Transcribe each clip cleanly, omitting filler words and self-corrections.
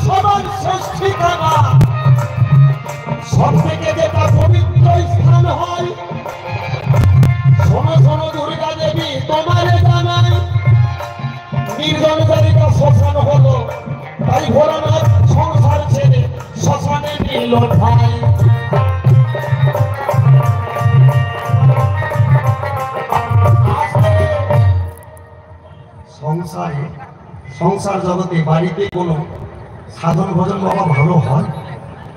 সবার শেষ ঠিকানা, সব থেকে যেটা পবিত্র স্থান হয়। শোনো শোনো দুর্গা দেবী, তোমারে জানাই নির্জন জায়গা শ্মশান হলো, তাই ভোলানাথ সংসার ছেড়ে শ্মশানে নিল ঠাই। সংসারে সংসার জগতে বাড়িতে কোনো সাধন ভজন বাবা ভালো হয়।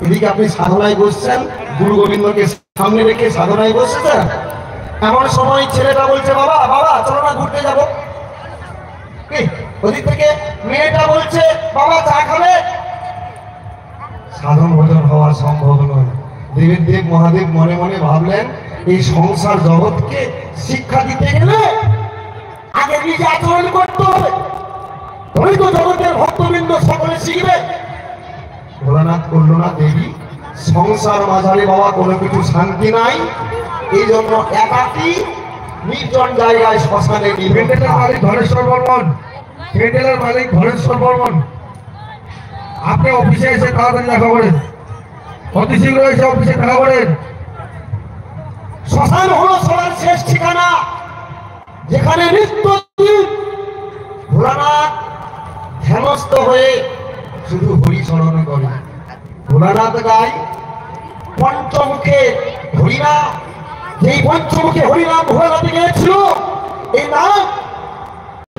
এদিকে আপনি সাধনায় বসছেন, গুরু গোবিন্দকে সামনে রেখে সাধনায় বসছেন, এমন সময় ছেলেটা বলছে বাবা বাবা চলো না ঘুরতে যাবো। ওদিক থেকে মেয়েটা বলছে বাবা চা খাবে। সাধন ভজন হওয়া সম্ভব নয়। দেবের দেব মহাদেব মনে মনে ভাবলেন এই সংসার জগৎকে শিক্ষা দিতে গেলে আগে নিজে আচরণ করতে হবে, তবেই তো জগতের ভক্তবৃন্দ সকলে শিখবে। ভোলানাথ করল না দেবী, সংসার মাঝারে বাবা কোনো কিছু শান্তি নাই, এই জন্য একাকী নির্জন জায়গায় শ্মশানে নিবেদনের মালিক ধনেশ্বর বর্মন, প্যান্ডেলের মালিক ধনেশ্বর বর্মন, আপনি অফিসে এসে তাড়াতাড়ি দেখা করেন, অতি শীঘ্র এসে অফিসে দেখা করেন। শ্মশান হলো সবার শেষ ঠিকানা, যেখানে নিত্যদিন ভোলানাথ ধ্যানস্থ হয়ে শুধু হরিচরণ করে। ভোলানাথ গায় পঞ্চমুখে হরিনাম, যেই পঞ্চমুখে হরিনাম ভোলানাথ গিয়েছিল, এই নাম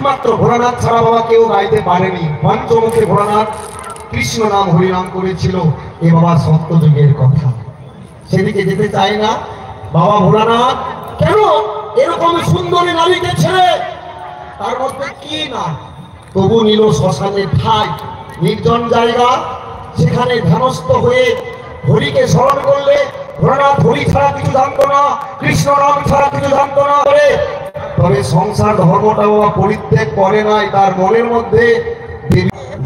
মাত্র ভোলানাথ ছাড়া বাবা কেউ গাইতে পারেনি। পঞ্চমুখে ভোলানাথ কৃষ্ণ নাম হরিনাম করেছিল, এ বাবা সত্যযুগের কথা, সেদিকে যেতে চাই না। বাবা ভোলানাথ কেন এরকম সুন্দরী নারীকে ছেড়ে, তার মধ্যে কি না, তবু নিল শ্মশানের ঠাই, নির্জন জায়গা, সেখানে ধ্যানস্থ হয়ে হরিকে স্মরণ করলে ভোলানাথ হরি ছাড়া কিছু জানতো না, কৃষ্ণ নাম ছাড়া কিছু জানতো না বলে, তবে সংসার ধর্মটা বাবা পরিত্যাগ করে নাই তার মনের মধ্যে।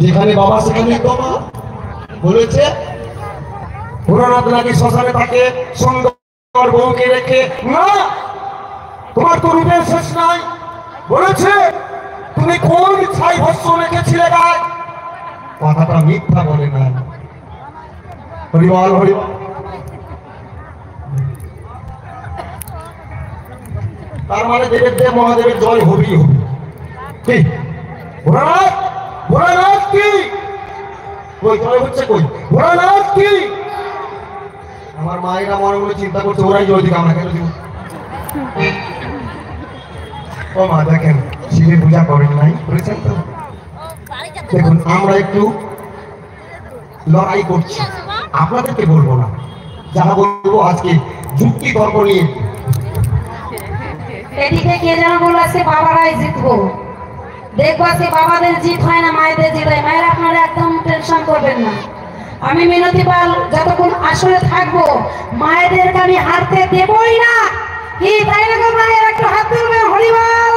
যেখানে বাবা সেখানে তোমা বলেছে ভোলানাথ নাকি শ্মশানে থাকে সুন্দর বউকে রেখে। না, তোমার তো রূপের শেষ নাই, বলেছে তুমি কোন ছাই ভস্য রেখেছিলে গায়ে, কথাটা মিথ্যা বলে না। হরিবল হরিবল। তার মানে দেবের দেব মহাদেবের জয় হবেই হবে। কি ভোলানাথ, ভোলানাথ কি কই জয় হচ্ছে, কই ভোলানাথ কি? আমার মায়েরা মনে মনে চিন্তা করছে ওরাই জয় দিকে আমরা কেন দিব। ও মা দেখেন শিবের পূজা করেন নাই, বলেছেন তো। দেখুন আমরা একটু লড়াই করছি, আপনাদেরকে বলবো না, যারা বলবো আজকে যুক্তি তর্ক নিয়ে। এদিকে কে যেন বলেছে বাবারাই জিতবো, দেখবো আজকে বাবাদের জিত হয় না মায়েদের জিত হয়। মায়েরা আপনারা একদম টেনশন করবেন না, আমি মিনতি পাল যতক্ষণ আসলে থাকবো মায়েদেরকে আমি হারতে দেবই না। কি তাই না মায়ের একটু হাত তুলবেন, হরিবল।